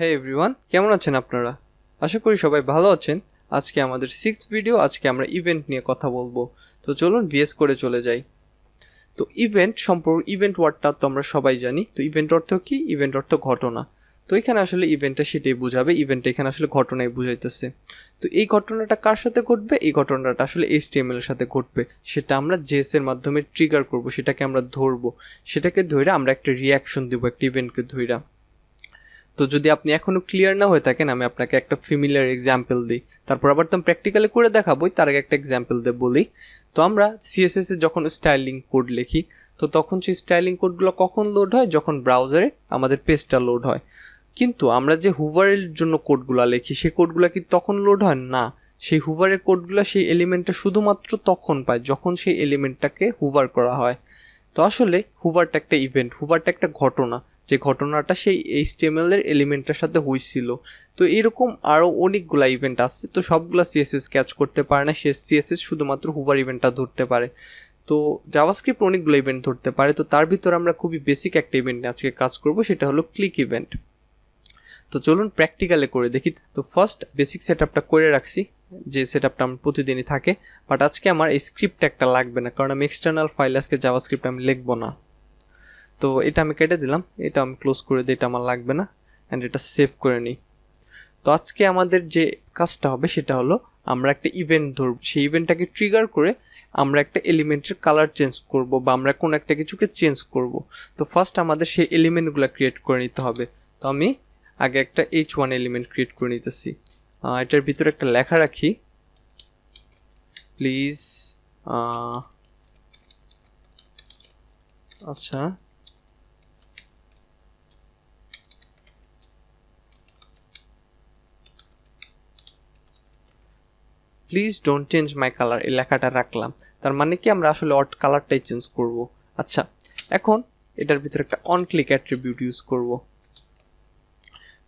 হে everyone, কেমন আছেন আপনারা? আশা করি সবাই ভালো আছেন। আজকে আমাদের 6th ভিডিও। আজকে আমরা ইভেন্ট নিয়ে কথা বলবো। তো চলুন ভিএস করে চলে যাই। তো ইভেন্ট ইভেন্ট ওয়ার্ডটা তো আমরা সবাই জানি। তো ইভেন্ট অর্থ কি? ইভেন্ট অর্থ ঘটনা। তো এখানে আসলে ইভেন্টটা সেটাই বোঝাবে। ইভেন্টটা এখানে আসলে ঘটনাই বুঝাইতেছে। তো এই ঘটনাটা কার সাথে ঘটবে? এই ঘটনাটা আসলে HTML এর সাথে ঘটবে। সেটা আমরা জেএস এর মাধ্যমে ট্রিগার করব, সেটাকে আমরা ধরবো। সেটাকে ধরে আমরা একটা রিয়াকশন দেবো একটা ইভেন্টকে ধইরা। তো যদি আপনি এখনও ক্লিয়ার না হয়ে থাকেন, আমি আপনাকে একটা ফ্যামিলিয়ার এক্সাম্পল দিই, তারপর আবার তো প্র্যাকটিক্যালি করে দেখাবোই। তার আগে একটা এক্সাম্পল দিয়ে বলি। তো আমরা সিএসএস এ যখন স্টাইলিং কোড লিখি, তো তখন সেই স্টাইলিং কোডগুলো কখন লোড হয়? যখন ব্রাউজারে আমাদের পেজটা লোড হয়। কিন্তু আমরা যে হুভারের জন্য কোডগুলো লিখি, সেই কোডগুলো কি তখন লোড হয় না? সেই হুভারের কোডগুলো সেই এলিমেন্টটা শুধুমাত্র তখন পায় যখন সেই এলিমেন্টটাকে হুভার করা হয়। তো আসলে হুভারটা একটা ইভেন্ট, হুভারটা একটা ঘটনা, যে ঘটনাটা সেই HTML এর এলিমেন্টের সাথে হয়েছিল। তো এরকম আরও অনেকগুলো ইভেন্ট আছে। তো সবগুলো সিএসএস ক্যাচ করতে পারে না, সে সিএসএস শুধুমাত্র হুভার ইভেন্টটা ধরতে পারে। তো জাভাস্ক্রিপ্ট অনেকগুলো ইভেন্ট ধরতে পারে। তো তার ভিতরে আমরা খুবই বেসিক একটা ইভেন্ট নিয়ে আজকে কাজ করব, সেটা হলো ক্লিক ইভেন্ট। তো চলুন প্র্যাকটিক্যালে করে দেখি। তো ফার্স্ট বেসিক সেট আপটা করে রাখছি, যে সেট আপটা আমার প্রতিদিনই থাকে। বাট আজকে আমার এই স্ক্রিপ্ট একটা লাগবে না, কারণ আমি এক্সটার্নাল ফাইল আজকে জাভাস্ক্রিপ্ট আমি লিখবো না। তো এটা আমি কেটে দিলাম, এটা আমি ক্লোজ করে দিই, এটা আমার লাগবে না। অ্যান্ড এটা সেভ করে নিই। তো আজকে আমাদের যে কাজটা হবে সেটা হলো আমরা একটা ইভেন্ট ধরব, সেই ইভেন্টটাকে ট্রিগার করে আমরা একটা এলিমেন্টের কালার চেঞ্জ করব, বা আমরা কোনো একটা কিছুকে চেঞ্জ করব। তো ফার্স্ট আমাদের সেই এলিমেন্টগুলো ক্রিয়েট করে নিতে হবে। তো আমি আগে একটা H1 এলিমেন্ট ক্রিয়েট করে নিতেছি। এটার ভিতরে একটা লেখা রাখি, প্লিজ। আচ্ছা, please don't change my colour, এই লেখাটা রাখলাম। তার মানে কি, আমরা আসলে কালারটাই চেঞ্জ করব। আচ্ছা, এখন এটার ভিতরে একটা অনক্লিক অ্যাট্রিবিউট ইউজ করব।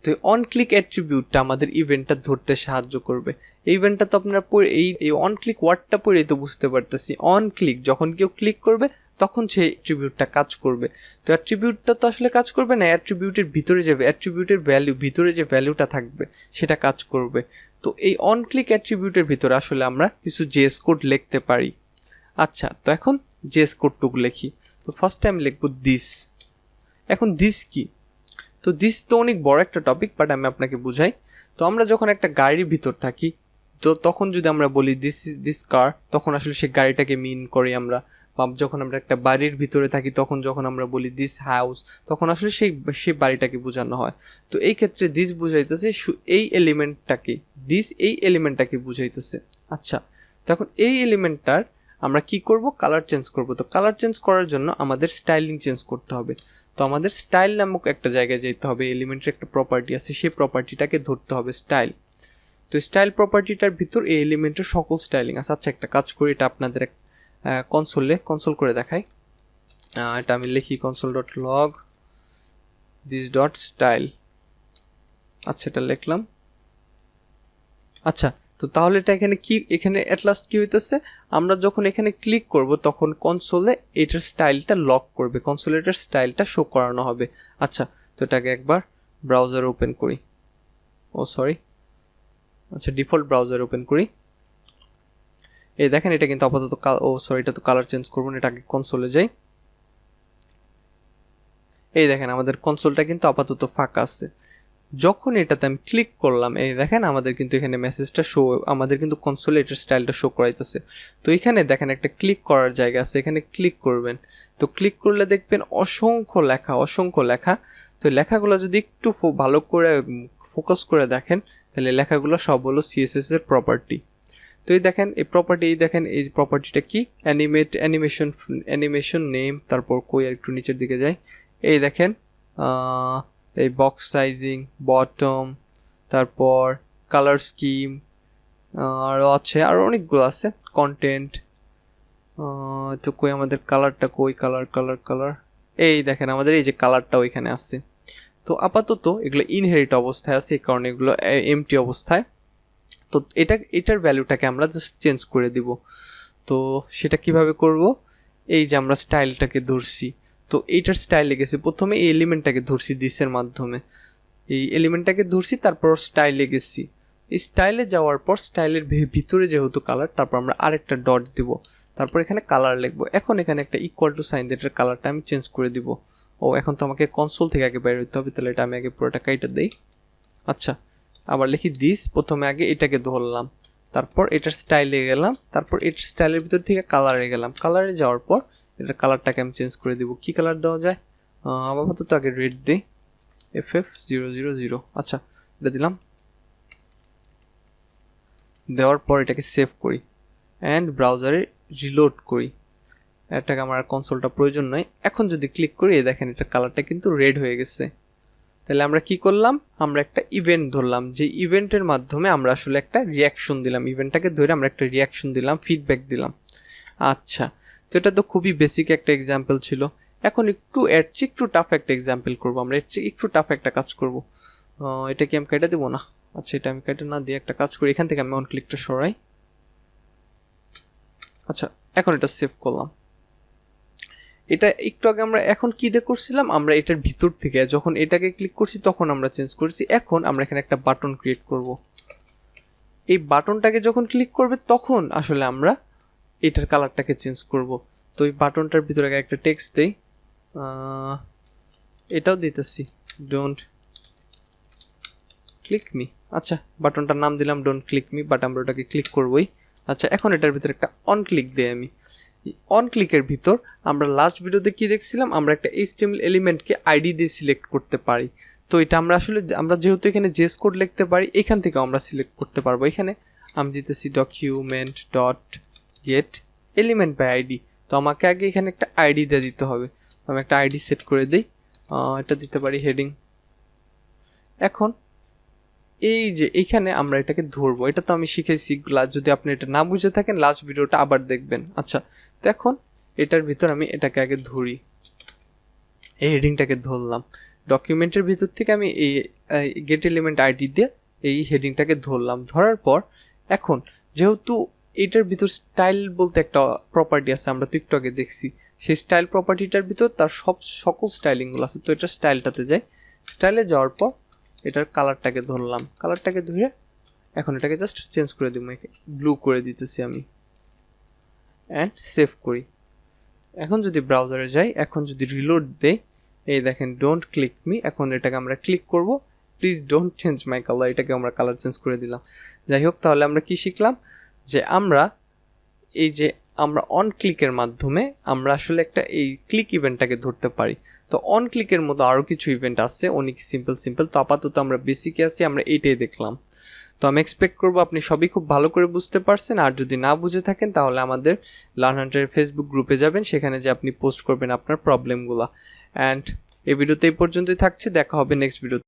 তো এই অনক্লিক অ্যাট্রিবিউটটা আমাদের ইভেন্টটা ধরতে সাহায্য করবে। এই ইভেন্টটা তো আপনারা পড়ে এই অনক্লিক ওয়ার্ডটা পড়েই তো বুঝতে পারতেছি। অনক্লিক, যখন কেউ ক্লিক করবে তখন সেই অ্যাট্রিবিউটটা কাজ করবে। তো অ্যাট্রিবিউটটা তো আসলে কাজ করবে না, অ্যাট্রিবিউটের ভিতরে যাবে, অ্যাট্রিবিউটের ভিতরে যে ভ্যালুটা থাকবে সেটা কাজ করবে। তো এই অনক্লিক অ্যাট্রিবিউটের ভিতরে আসলে আমরা কিছু জেএস কোড লিখতে পারি। আচ্ছা, তো এখন জেএস কোডটুকু লিখি। তো ফার্স্ট টাইম লিখবো দিস। এখন দিস কি? তো দিস তো অনেক বড় একটা টপিক, বাট আমি আপনাকে বুঝাই। তো আমরা যখন একটা গাড়ির ভিতর থাকি, তো তখন যদি আমরা বলি দিস ইজ দিস কার, তখন আসলে সেই গাড়িটাকে মিন করি আমরা। বা যখন আমরা একটা বাড়ির ভিতরে থাকি, তখন যখন আমরা বলি দিস হাউস, তখন আসলে সেই বাড়িটাকে বোঝানো হয়। তো এই ক্ষেত্রে দিস বুঝাইতেছে এই এলিমেন্টটাকে, দিস এই এলিমেন্টটাকে বুঝাইতেছে। আচ্ছা, তখন এই এলিমেন্টটার আমরা কি করব? কালার চেঞ্জ করব। তো কালার চেঞ্জ করার জন্য আমাদের স্টাইলিং চেঞ্জ করতে হবে। তো আমাদের স্টাইল নামক একটা জায়গায় যেতে হবে, এলিমেন্টের একটা প্রপার্টি আছে, সেই প্রপার্টিটাকে ধরতে হবে স্টাইল। তো স্টাইল প্রপার্টিটার ভিতর এই এলিমেন্টের সকল স্টাইলিং আছে। আচ্ছা, একটা কাজ করি, এটা আপনাদের কনসোল করে দেখাই। এটা আমি লিখি console.log this.style। আচ্ছা, এটা লিখলাম। আচ্ছা, তো তাহলে এটা এখানে অ্যাট লাস্ট কি হইতেছে? আমরা যখন এখানে ক্লিক করব তখন কনসোলে এটার স্টাইলটা লক করবে, কনসোলে এটার স্টাইলটা শো করানো হবে। আচ্ছা, তো এটাকে একবার ব্রাউজার ওপেন করি। সরি, আচ্ছা, ডিফল্ট ব্রাউজার ওপেন করি। এই দেখেন, এটা কিন্তু আপাতত এটা তো কালার চেঞ্জ করবো না, এটাকে কনসোলে যাই। এই দেখেন, আমাদের কনসোলটা কিন্তু আপাতত ফাঁকা আছে। যখন এটাতে আমি ক্লিক করলাম, এই দেখেন আমাদের কিন্তু এখানে মেসেজটা আমাদের কিন্তু কনসোলে এটার স্টাইলটা শো করাইতেছে। তো এখানে দেখেন একটা ক্লিক করার জায়গা আছে, এখানে ক্লিক করবেন। তো ক্লিক করলে দেখবেন অসংখ্য লেখা। তো লেখাগুলো যদি একটু ভালো করে ফোকাস করে দেখেন, তাহলে লেখাগুলো সব হলো সিএসএস এর প্রপার্টি। তো এই দেখেন এই প্রপার্টিটা কি? অ্যানিমেশন নেম, তারপর আর একটু নিচের দিকে যাই। এই দেখেন এই বক্স সাইজিং, বটম, তারপর কালার স্কিম, আরও আছে, আরও অনেকগুলো আছে, কন্টেন্ট। তো আমাদের কালারটা কালার। এই দেখেন আমাদের এই যে কালারটা ওইখানে আছে। তো আপাতত এগুলো ইনহেরিট অবস্থায় আছে, এই কারণে এগুলো এমটি অবস্থায়। তো এটার ভ্যালুটাকে আমরা জাস্ট চেঞ্জ করে দিব। তো সেটা কিভাবে করব? এই যে আমরা স্টাইলটাকে ধরছি, তো এইটার স্টাইলে গেছে, প্রথমে এই এলিমেন্টটাকে ধরছি দিসের মাধ্যমে। এই এলিমেন্টটাকে ধরছি, তারপর স্টাইলে গেছি। এই স্টাইলে যাওয়ার পর স্টাইলের ভিতরে যেহেতু কালার, তারপর আমরা আরেকটা ডট দিব, তারপর এখানে কালার লিখবো। এখন এখানে একটা ইকুয়াল টু সাইন দিয়ে এটার কালারটা আমি চেঞ্জ করে দিব। ও এখন তো আমাকে কনসোল থেকে আগে বের হইতে হবে, তাহলে এটা আমি আগে পুরোটা কাইটা দেই। আচ্ছা, আবার লিখি দিস, প্রথমে আগে এটাকে ধরলাম, তারপর এটার স্টাইলে গেলাম, তারপর এটার স্টাইলের ভিতর থেকে কালারে গেলাম। কালারে যাওয়ার পর এটার কালারটাকে আমি চেঞ্জ করে দিব। কি কালার দেওয়া যায়? আপাতত আগে রেড দিই, FF000। আচ্ছা, এটা দিলাম। দেওয়ার পর এটাকে সেভ করি অ্যান্ড ব্রাউজারে রিলোড করি। এটাকে আমার কনসোলটা প্রয়োজন নয়। এখন যদি ক্লিক করি, দেখেন এটার কালারটা কিন্তু রেড হয়ে গেছে। তাহলে আমরা কি করলাম? আমরা একটা ইভেন্ট ধরলাম, যে ইভেন্টের মাধ্যমে আমরা আসলে একটা রিয়াকশন দিলাম। ইভেন্টটাকে ধরে আমরা একটা রিয়াকশন দিলাম, ফিডব্যাক দিলাম। আচ্ছা, তো এটা তো খুবই বেসিক একটা এক্সাম্পল ছিল। এখন একটু টাফ একটা এক্সাম্পল করবো আমরা, একটু টাফ একটা কাজ করব। এটা কি আমি কেটে দেবো না? আচ্ছা, এটা আমি কেটে না দিয়ে একটা কাজ করি, এখান থেকে আমি অনক্লিকটা সরাই। আচ্ছা, এখন এটা সেভ করলাম। এটা একটু আগে আমরা এখন কি দিয়ে করছিলাম? আমরা এটার ভিতর থেকে যখন এটাকে ক্লিক করছি তখন আমরা চেঞ্জ করছি। এখন আমরা এখানে একটা বাটন ক্রিয়েট করব। এই বাটনটাকে যখন ক্লিক করবে তখন আসলে আমরা এটার কালারটাকে চেঞ্জ করব। তো এই বাটনটার ভিতরে আগে একটা টেক্সট দেই, এটাও দিতেছি, ডোন্ট ক্লিক মি। আচ্ছা, বাটনটার নাম দিলাম ডোন্ট ক্লিক মি, বাট আমরা ওটাকে ক্লিক করবোই। আচ্ছা, এখন এটার ভিতরে একটা অন ক্লিক দেই আমি। অন ক্লিকের ভিতর আমরা লাস্ট ভিডিওতে কি দেখছিলাম? আমরা একটা HTML এলিমেন্টকে আইডি দিয়ে সিলেক্ট করতে পারি। তো এটা আমরা যেহেতু এখানে জেস কোড লিখতে পারি, এখান থেকে আমরা সিলেক্ট করতে পারবো। এখানে আমি দিতেছি document dot get element by ID. তো আমাকে আগে এখানে একটা আইডি দিয়ে দিতে হবে। আমি একটা আইডি সেট করে দিই, এটা দিতে পারি হেডিং। এখন এই যে এইখানে আমরা এটাকে ধরবো, এটা তো আমি শিখেছি। যদি আপনি এটা না বুঝে থাকেন লাস্ট ভিডিওটা আবার দেখবেন। আচ্ছা, তো এখন এটার ভিতর আমি এটাকে আগে ধরি, এই হেডিংটাকে ধরলাম। ডকুমেন্টের ভিতর থেকে আমি এই গেট এলিমেন্ট আইডি দিয়ে এই হেডিংটাকে ধরলাম। ধরার পর এখন যেহেতু এটার ভিতর স্টাইল বলতে একটা প্রপার্টি আছে, আমরা তো একটু আগে দেখছি, সেই স্টাইল প্রপার্টিটার ভিতর তার সকল স্টাইলিংগুলো আছে। তো এটা স্টাইলটাতে যাই, স্টাইলে যাওয়ার পর এটার কালারটাকে ধরলাম, কালারটাকে ধরে এখন এটাকে জাস্ট চেঞ্জ করে দিব, ব্লু করে দিতেছি আমি, অ্যান্ড সেভ করি। এখন যদি ব্রাউজারে যাই, এখন যদি রিলোড দেই, এই দেখেন ডোন্ট ক্লিক মি। এখন এটাকে আমরা ক্লিক করব, please don't change my colour, এটাকে আমরা কালার চেঞ্জ করে দিলাম। যাই হোক, তাহলে আমরা কি শিখলাম? যে আমরা অন ক্লিকের মাধ্যমে আমরা আসলে একটা এই ক্লিক ইভেন্টটাকে ধরতে পারি। তো অন ক্লিকের মতো আরও কিছু ইভেন্ট আছে, অনেক সিম্পল। তো আপাতত আমরা বেসিকে আছি, আমরা এইটাই দেখলাম। তো আমি এক্সপেক্ট করবো আপনি সবই খুব ভালো করে বুঝতে পারছেন। আর যদি না বুঝে থাকেন তাহলে আমাদের লার্ন হান্টারের ফেসবুক গ্রুপে যাবেন, সেখানে যে আপনি পোস্ট করবেন আপনার প্রবলেমগুলো। অ্যান্ড এই ভিডিওতে এই পর্যন্তই থাকছে, দেখা হবে নেক্সট ভিডিও।